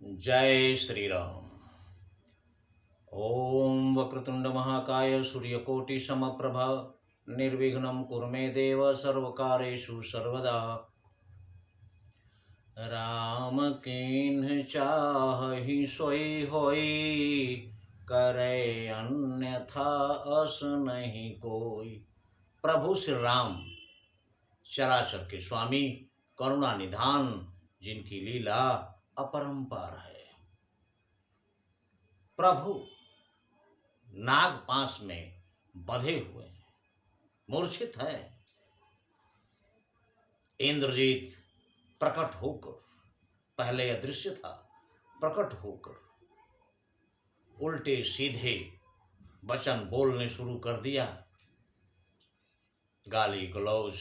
जय श्री राम। ओम वक्रतुंड महाकाय सूर्यकोटि समप्रभा निर्विघ्नं कुरु मे देव सर्वकारेषु सर्वदा। राम किन्ह चाहि सोई होई, करे अन्यथा अस नहीं कोई। प्रभु श्री राम चराचर के स्वामी, करुणा निधान, जिनकी लीला अपरंपार है। प्रभु नागपाश में बंधे हुए हैं, मूर्छित है। इंद्रजीत प्रकट होकर, पहले अदृश्य था, प्रकट होकर उल्टे सीधे वचन बोलने शुरू कर दिया। गाली गलौज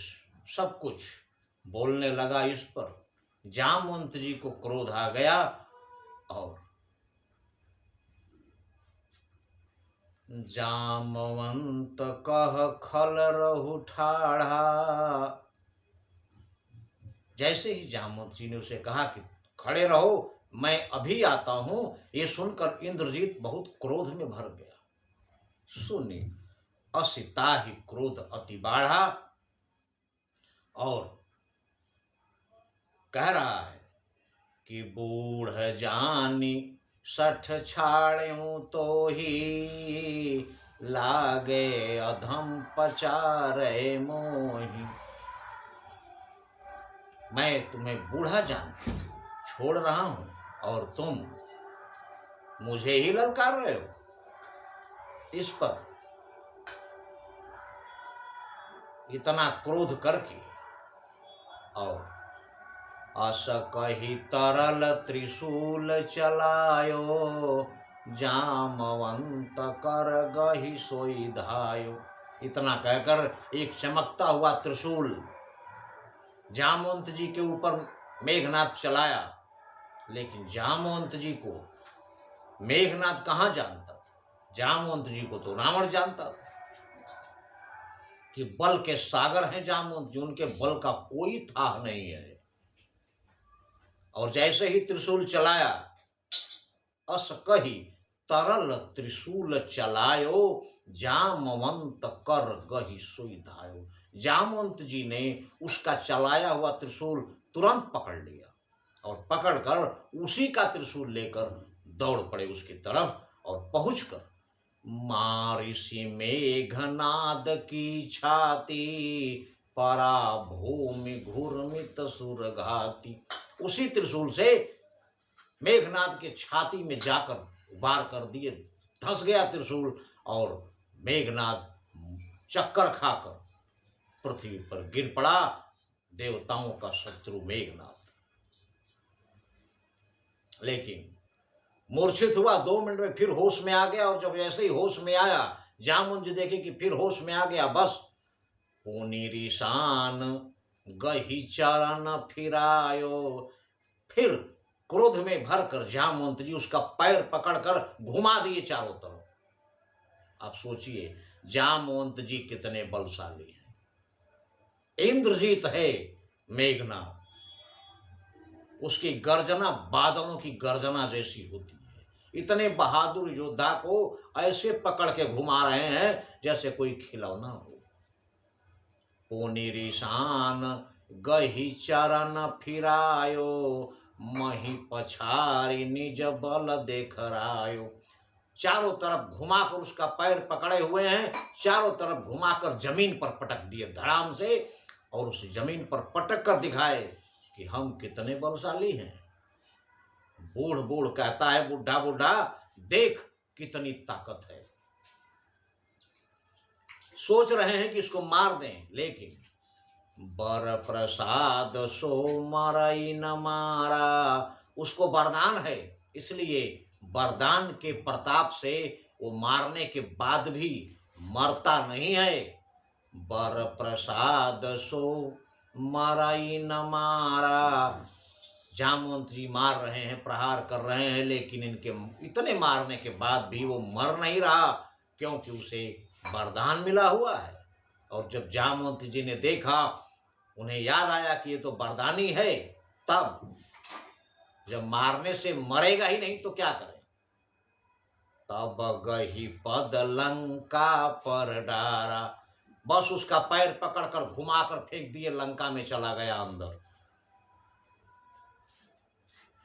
सब कुछ बोलने लगा इस पर। जामवंत जी को क्रोध आ गया और जामवंत कह खल रहु ठाढ़ा। जैसे ही जामवंत जी ने उसे कहा कि खड़े रहो, मैं अभी आता हूं, ये सुनकर इंद्रजीत बहुत क्रोध में भर गया। सुनी असिता ही क्रोध अति बाढ़ा और कह रहा है कि बूढ़ जानी सठ छाड़ू तो ही, लागे अधम पचारे मोही। मैं तुम्हें बूढ़ा जान छोड़ रहा हूं और तुम मुझे ही ललकार रहे हो। इस पर इतना क्रोध करके और अस कही तरल त्रिशूल चलायो, जामवंत कर गही सोई धायो। इतना कहकर एक चमकता हुआ त्रिशूल जामवंत जी के ऊपर मेघनाथ चलाया। लेकिन जामवंत जी को मेघनाथ कहाँ जानता था? जामवंत जी को तो रावण जानता था कि बल के सागर हैं जामवंत जी, उनके बल का कोई था नहीं है। और जैसे ही त्रिशूल चलाया, अस कही तरल त्रिशूल चलायो, जामवंत कर गही सोई धायो। जामवंत जी ने उसका चलाया हुआ त्रिशूल तुरंत पकड़ लिया और पकड़कर उसी का त्रिशूल लेकर दौड़ पड़े उसकी तरफ और पहुंचकर मारिषि मेघनाद की छाती, परा भूमि घूर्मित सुरघाती। उसी त्रिशूल से मेघनाद के छाती में जाकर वार कर दिए, धंस गया त्रिशूल और मेघनाद चक्कर खाकर पृथ्वी पर गिर पड़ा। देवताओं का शत्रु मेघनाद। लेकिन मूर्छित हुआ, 2 मिनट में फिर होश में आ गया। और जब ऐसे ही होश में आया, जामुन जी देखे कि फिर होश में आ गया, बस पुनिरिशान गही चरण फिरायो। फिर क्रोध में भरकर जामवंत जी उसका पैर पकड़कर घुमा दिए चारों तरफ। आप सोचिए जामवंत जी कितने बलशाली हैं। इंद्रजीत है मेघनाथ, उसकी गर्जना बादलों की गर्जना जैसी होती है। इतने बहादुर योद्धा को ऐसे पकड़ के घुमा रहे हैं जैसे कोई खिलौना हो। पुनिरिशान गही चरण फिरायो, मही पछारी निज बल देखरायो। चारों तरफ घुमाकर उसका पैर पकड़े हुए हैं, चारों तरफ घुमाकर जमीन पर पटक दिए धड़ाम से, और उस जमीन पर पटक कर दिखाए कि हम कितने बलशाली हैं। बूढ़ बूढ़ कहता है बुढ़ा बुढ़ा, देख कितनी ताकत है। सोच रहे हैं कि इसको मार दें, लेकिन बर प्रसाद सो मरई न मारा। उसको वरदान है, इसलिए वरदान के प्रताप से वो मारने के बाद भी मरता नहीं है। बर प्रसाद सो मरई न मारा। जामवंत जी मार रहे हैं, प्रहार कर रहे हैं, लेकिन इनके इतने मारने के बाद भी वो मर नहीं रहा, क्योंकि उसे वरदान मिला हुआ है। और जब जामवंत जी ने देखा, उन्हें याद आया कि ये तो वरदानी है, तब जब मारने से मरेगा ही नहीं तो क्या करे। तब गही पद लंका पर डारा, बस उसका पैर पकड़कर घुमाकर फेंक दिए, लंका में चला गया अंदर।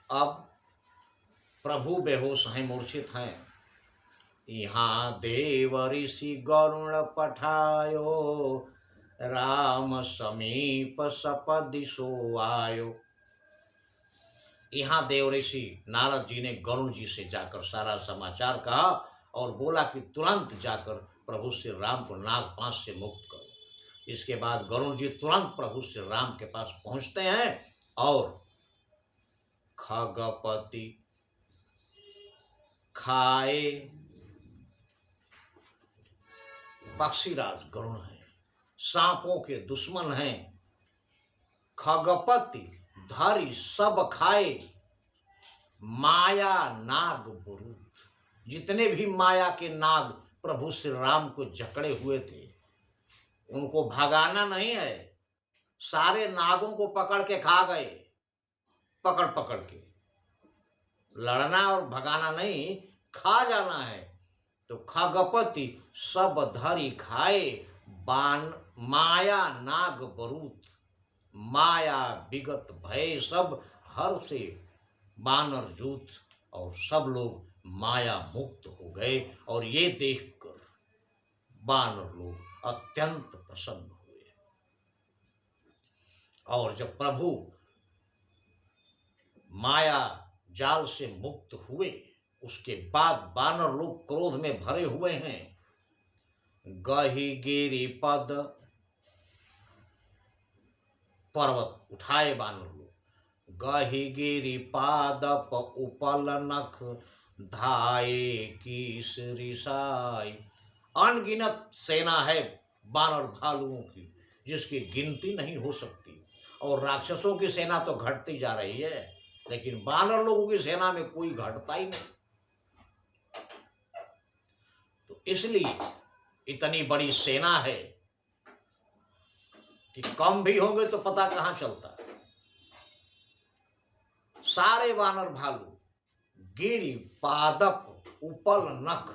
अब प्रभु बेहोश हैं, मूर्छित हैं। यहाँ देव ऋषि गरुण पठायो, राम समीप सपदि सो आयो। यहाँ देव ऋषि नारद जी ने गरुण जी से जाकर सारा समाचार कहा और बोला कि तुरंत जाकर प्रभु श्री राम को नागपाश से मुक्त करो। इसके बाद गरुण जी तुरंत प्रभु श्री राम के पास पहुंचते हैं और खगपति खाए, पक्षीराज गरुण हैं, सांपों के दुश्मन हैं, खगपति धारी सब खाए, माया नाग बुरूत, जितने भी माया के नाग प्रभु श्री राम को जकड़े हुए थे उनको भगाना नहीं है, सारे नागों को पकड़ के खा गए, पकड़ पकड़ के। लड़ना और भगाना नहीं, खा जाना है। तो खगपति सब धरी खाए, बान माया नाग बरूत, माया विगत भय सब हर से बानर जूत, और सब लोग माया मुक्त हो गए। और ये देखकर बानर लोग अत्यंत प्रसन्न हुए। और जब प्रभु माया जाल से मुक्त हुए उसके बाद बानर लोग क्रोध में भरे हुए हैं। गही गिरी पद, पर्वत उठाए बानर लोग, गही गिरी पादप उपल नख, धाये कीस रिसाई। अनगिनत सेना है बानर भालुओं की जिसकी गिनती नहीं हो सकती। और राक्षसों की सेना तो घटती जा रही है, लेकिन बानर लोगों की सेना में कोई घटता ही नहीं। तो इसलिए इतनी बड़ी सेना है कि कम भी होंगे तो पता कहां चलता है। सारे बानर भालू गिरी पादप उपल नख,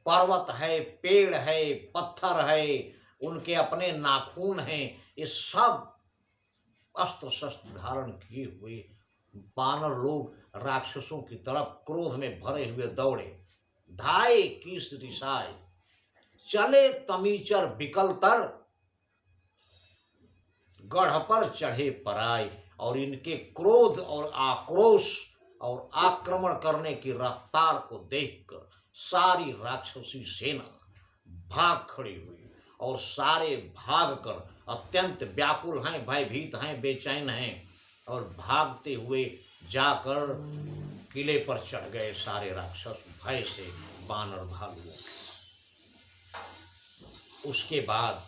पर्वत है, पेड़ है, पत्थर है, उनके अपने नाखून हैं, ये सब अस्त्र शस्त्र धारण किए हुए बानर लोग राक्षसों की तरफ क्रोध में भरे हुए दौड़े। धाये कीस रिसाय, चले तमीचर बिकल तर, गढ़ पर चढ़े पराय। और इनके क्रोध और आक्रोश और आक्रमण करने की रफ्तार को देखकर सारी राक्षसी सेना भाग खड़ी हुई। और सारे भागकर अत्यंत व्याकुल हैं, भयभीत हैं, बेचैन हैं, और भागते हुए जाकर किले पर चढ़ गए सारे राक्षस भय से बानर भालुओं। उसके बाद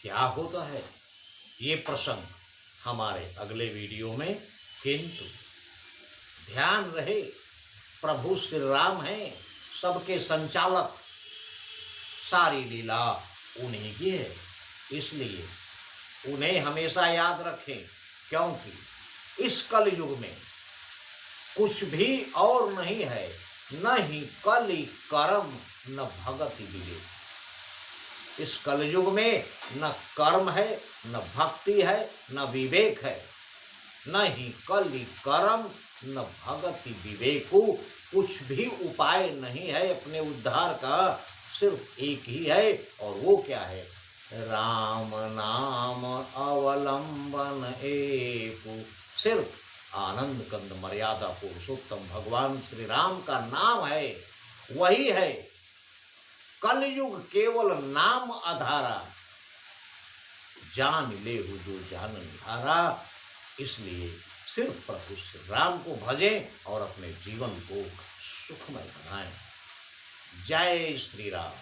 क्या होता है ये प्रसंग हमारे अगले वीडियो में, किंतु ध्यान रहे प्रभु श्री राम हैं सबके संचालक, सारी लीला उन्हीं की है, इसलिए उन्हें हमेशा याद रखें। क्योंकि इस कलयुग में कुछ भी और नहीं है, न ही कलि कर्म न भगति विवेक। इस कलयुग में न कर्म है, न भक्ति है, न विवेक है, न ही कलि कर्म न भगति विवेको। कुछ भी उपाय नहीं है अपने उद्धार का, सिर्फ एक ही है, और वो क्या है? राम नाम अवलंबन एकु। सिर्फ आनंद कंद मर्यादा पुरुषोत्तम भगवान श्री राम का नाम है, वही है। कलयुग केवल नाम आधारा, जान ले हु जो जान निहारा। इसलिए सिर्फ प्रभु श्री राम को भजें और अपने जीवन को सुखमय बनाएं। जय श्री राम।